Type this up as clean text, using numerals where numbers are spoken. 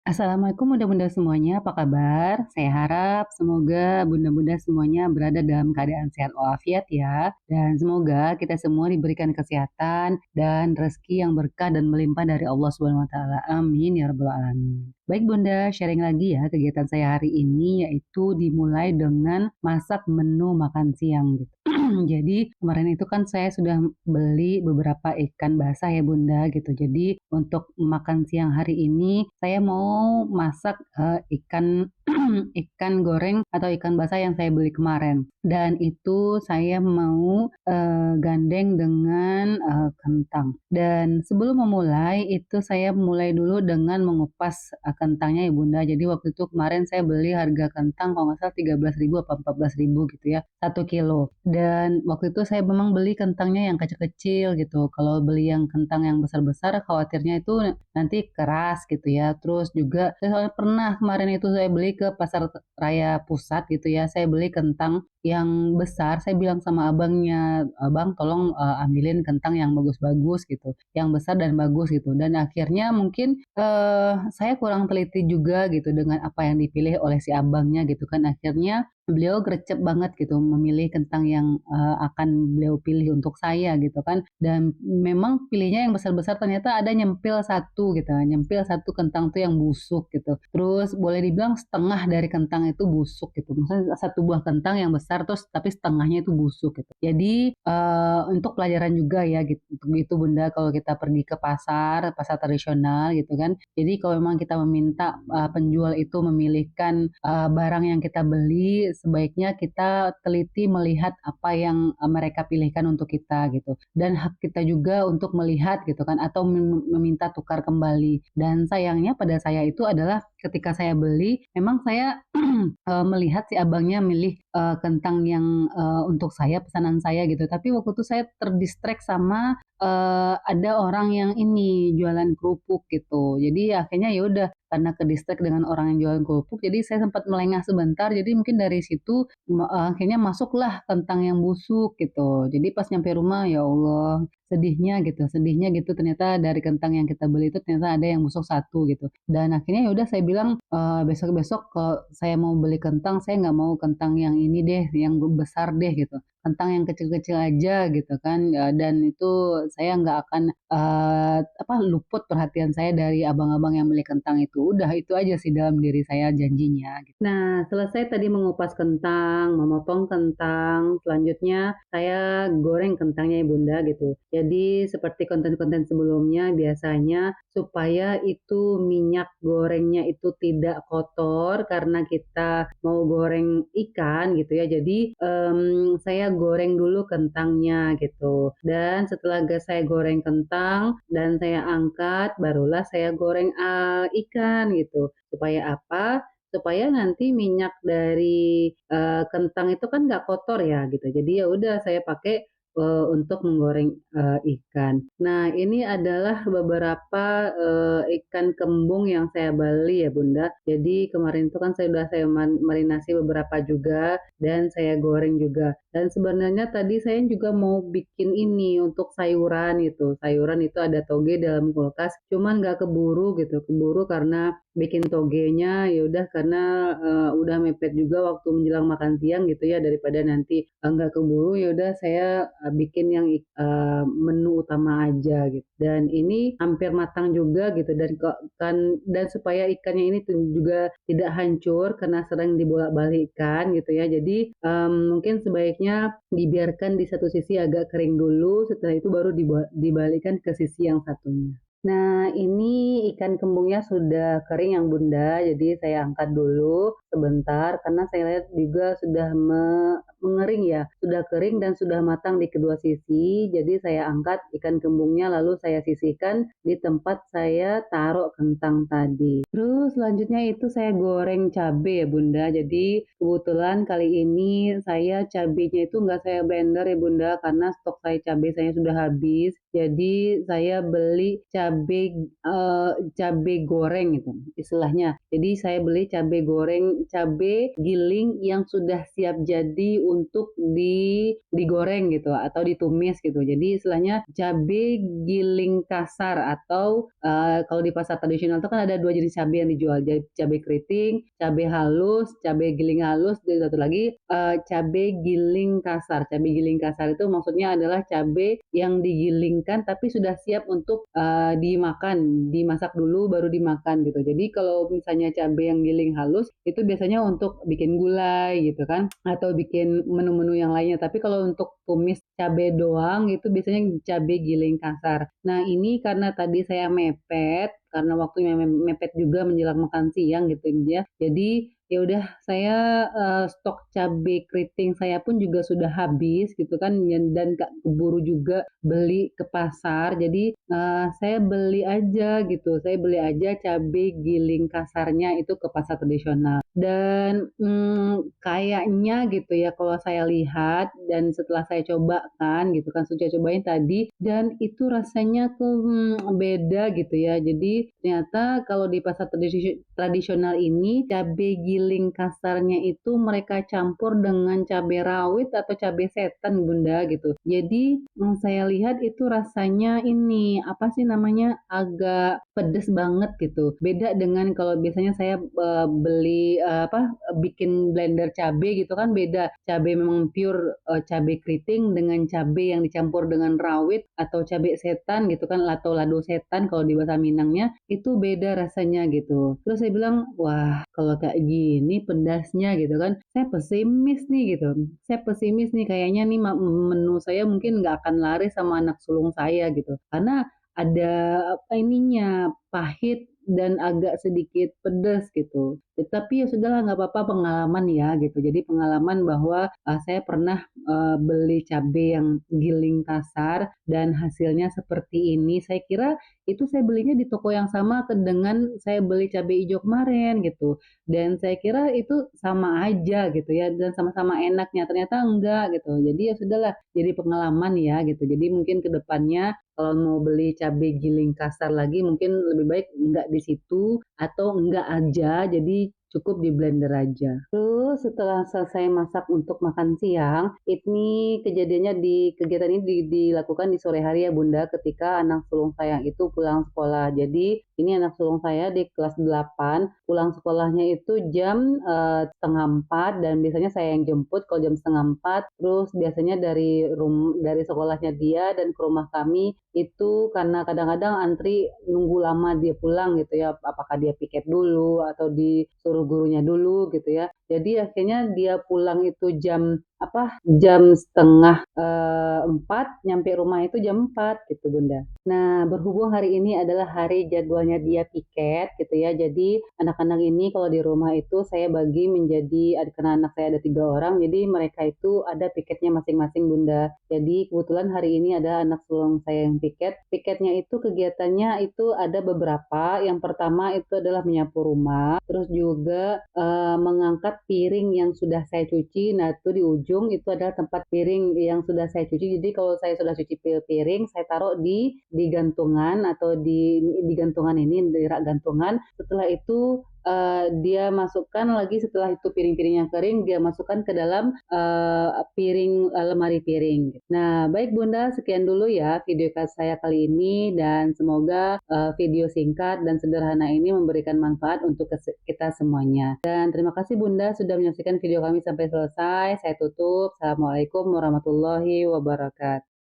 Assalamualaikum bunda-bunda semuanya, apa kabar? Saya harap semoga bunda-bunda semuanya berada dalam keadaan sehat walafiat ya. Dan semoga kita semua diberikan kesehatan dan rezeki yang berkah dan melimpah dari Allah Subhanahu wa taala. Amin ya rabbal alamin. Baik bunda, sharing lagi ya kegiatan saya hari ini yaitu dimulai dengan masak menu makan siang gitu. Jadi kemarin itu kan saya sudah beli beberapa ikan basah ya Bunda gitu. Jadi untuk makan siang hari ini saya mau masak ikan ikan goreng atau ikan basah yang saya beli kemarin. Dan itu saya mau gandeng dengan kentang. Dan sebelum memulai itu saya mulai dulu dengan mengupas kentangnya ya Bunda. Jadi waktu itu kemarin saya beli harga kentang kalau nggak salah 13.000 apa 14.000 gitu ya, 1 kilo. Dan waktu itu saya memang beli kentangnya yang kecil-kecil gitu. Kalau beli yang kentang yang besar-besar khawatirnya itu nanti keras gitu ya. Terus juga saya soalnya pernah kemarin itu saya beli ke pasar raya pusat gitu ya. Saya beli kentang yang besar. Saya bilang sama abangnya, "Abang tolong ambilin kentang yang bagus-bagus gitu, yang besar dan bagus gitu." Dan akhirnya mungkin saya kurang teliti juga gitu dengan apa yang dipilih oleh si abangnya gitu kan. Akhirnya beliau gercep banget gitu memilih kentang yang akan beliau pilih untuk saya gitu kan. Dan memang pilihnya yang besar-besar ternyata ada nyempil satu gitu, nyempil satu kentang tuh yang busuk gitu. Terus boleh dibilang setengah dari kentang itu busuk gitu. Maksudnya satu buah kentang yang besar terus tapi setengahnya itu busuk gitu. Jadi untuk pelajaran juga ya gitu, gitu Bunda kalau kita pergi ke pasar, pasar tradisional gitu kan. Jadi kalau memang kita meminta penjual itu memilihkan barang yang kita beli, sebaiknya kita teliti melihat apa yang mereka pilihkan untuk kita gitu. Dan hak kita juga untuk melihat gitu kan atau meminta tukar kembali. Dan sayangnya pada saya itu adalah ketika saya beli, memang saya melihat si abangnya milih kentang yang untuk saya pesanan saya gitu. Tapi waktu itu saya terdistract sama ada orang yang ini jualan kerupuk gitu. Jadi akhirnya ya udah karena ke-distract dengan orang yang jualan kerupuk, jadi saya sempat melengah sebentar. Jadi mungkin dari situ akhirnya masuklah kentang yang busuk gitu. Jadi pas nyampe rumah ya Allah sedihnya gitu ternyata dari kentang yang kita beli itu ternyata ada yang busuk satu gitu. Dan akhirnya ya udah saya bilang besok-besok kalau saya mau beli kentang saya nggak mau kentang yang ini deh, yang besar deh gitu. Kentang yang kecil-kecil aja gitu kan. Dan itu saya nggak akan apa luput perhatian saya dari abang-abang yang beli kentang itu. Udah itu aja sih dalam diri saya janjinya gitu. Nah, selesai tadi mengupas kentang, memotong kentang, selanjutnya saya goreng kentangnya ya Bunda gitu. Jadi seperti konten-konten sebelumnya biasanya supaya itu minyak gorengnya itu tidak kotor karena kita mau goreng ikan gitu ya. Jadi saya goreng dulu kentangnya gitu. Dan setelah saya goreng kentang dan saya angkat, barulah saya goreng ikan gitu. Supaya apa? Supaya nanti minyak dari kentang itu kan nggak kotor ya gitu. Jadi ya udah saya pakai untuk menggoreng ikan. Nah, ini adalah beberapa ikan kembung yang saya beli ya Bunda. Jadi kemarin itu kan saya marinasi beberapa juga dan saya goreng juga. Dan sebenarnya tadi saya juga mau bikin ini untuk sayuran gitu. Sayuran itu ada toge dalam kulkas, cuman nggak keburu gitu. Keburu karena bikin togenya ya udah karena udah mepet juga waktu menjelang makan siang gitu ya daripada nanti nggak keburu ya udah saya bikin yang menu utama aja gitu. Dan ini hampir matang juga gitu dan dan supaya ikannya ini juga tidak hancur karena sering dibolak-balikkan gitu ya. Jadi mungkin sebaiknya dibiarkan di satu sisi agak kering dulu, setelah itu baru dibalikkan ke sisi yang satunya. Nah, ini ikan kembungnya sudah kering yang Bunda, jadi saya angkat dulu sebentar karena saya lihat juga sudah mengering ya, sudah kering dan sudah matang di kedua sisi. Jadi saya angkat ikan kembungnya lalu saya sisihkan di tempat saya taruh kentang tadi. Terus selanjutnya itu saya goreng cabai ya Bunda. Jadi kebetulan kali ini saya cabenya itu nggak saya blender ya Bunda karena stok saya cabai saya sudah habis. Jadi saya beli cabai cabe goreng gitu istilahnya. Jadi saya beli cabe goreng, cabe giling yang sudah siap jadi untuk digoreng gitu atau ditumis gitu. Jadi istilahnya cabe giling kasar atau kalau di pasar tradisional itu kan ada dua jenis cabe yang dijual, cabe keriting, cabe halus, cabe giling halus, dan satu lagi cabe giling kasar. Cabe giling kasar itu maksudnya adalah cabe yang digilingkan tapi sudah siap untuk dimakan, dimasak dulu baru dimakan gitu. Jadi kalau misalnya cabe yang giling halus itu biasanya untuk bikin gulai gitu kan atau bikin menu-menu yang lainnya. Tapi kalau untuk tumis cabe doang itu biasanya cabe giling kasar. Nah, ini karena tadi saya mepet karena waktunya mepet juga menjelang makan siang gitu ya. Jadi ya udah saya stok cabe keriting saya pun juga sudah habis gitu kan dan Kak keburu juga beli ke pasar. Jadi saya beli aja gitu. Saya beli aja cabe giling kasarnya itu ke pasar tradisional. Dan kayaknya gitu ya kalau saya lihat dan setelah saya coba kan gitu kan sudah cobain tadi dan itu rasanya tuh beda gitu ya. Jadi ternyata kalau di pasar tradisional ini cabai giling kasarnya itu mereka campur dengan cabai rawit atau cabai setan Bunda gitu. Jadi saya lihat itu rasanya ini apa sih namanya agak pedes banget gitu. Beda dengan kalau biasanya saya beli apa bikin blender cabai gitu kan beda. Cabai memang pure cabai keriting dengan cabai yang dicampur dengan rawit atau cabai setan gitu kan atau lado setan kalau di bahasa Minangnya itu beda rasanya gitu. Terus saya bilang, wah kalau kayak gini pedasnya gitu kan, saya pesimis nih gitu. Saya pesimis nih kayaknya nih menu saya mungkin nggak akan laris sama anak sulung saya gitu. Karena ada apa ininya pahit dan agak sedikit pedas gitu. Tapi ya sudahlah nggak apa-apa pengalaman ya gitu. Jadi pengalaman bahwa saya pernah beli cabai yang giling kasar dan hasilnya seperti ini. Saya kira itu saya belinya di toko yang sama dengan saya beli cabai hijau kemarin gitu. Dan saya kira itu sama aja gitu ya dan sama-sama enaknya. Ternyata enggak gitu. Jadi ya sudahlah jadi pengalaman ya gitu. Jadi mungkin ke depannya kalau mau beli cabai giling kasar lagi mungkin lebih baik enggak di situ atau enggak aja jadi cukup di blender aja. Terus setelah selesai masak untuk makan siang, ini kejadiannya kegiatan ini dilakukan di sore hari ya Bunda ketika anak sulung saya itu pulang sekolah. Jadi ini anak sulung saya di kelas 8 pulang sekolahnya itu jam setengah 4 dan biasanya saya yang jemput kalau jam setengah 4. Terus biasanya dari sekolahnya dia dan ke rumah kami itu karena kadang-kadang antri nunggu lama dia pulang gitu ya, apakah dia piket dulu atau disuruh gurunya dulu gitu ya. Jadi akhirnya dia pulang itu jam setengah 4, nyampe rumah itu jam 4 gitu Bunda. Nah, berhubung hari ini adalah hari jadwalnya dia piket gitu ya. Jadi anak-anak ini kalau di rumah itu saya bagi menjadi, karena anak saya ada 3 orang, jadi mereka itu ada piketnya masing-masing Bunda. Jadi kebetulan hari ini ada anak sulung saya yang piket. Piketnya itu kegiatannya itu ada beberapa. Yang pertama itu adalah menyapu rumah, terus juga mengangkat piring yang sudah saya cuci. Nah, itu di ujung itu adalah tempat piring yang sudah saya cuci. Jadi kalau saya sudah cuci piring, saya taruh di gantungan atau di gantungan ini, di rak gantungan. Setelah itu dia masukkan lagi setelah itu piring-piring yang kering dia masukkan ke dalam lemari piring. Nah, baik Bunda, sekian dulu ya video saya kali ini dan semoga video singkat dan sederhana ini memberikan manfaat untuk kita semuanya. Dan terima kasih Bunda sudah menyaksikan video kami sampai selesai. Saya tutup. Assalamualaikum warahmatullahi wabarakatuh.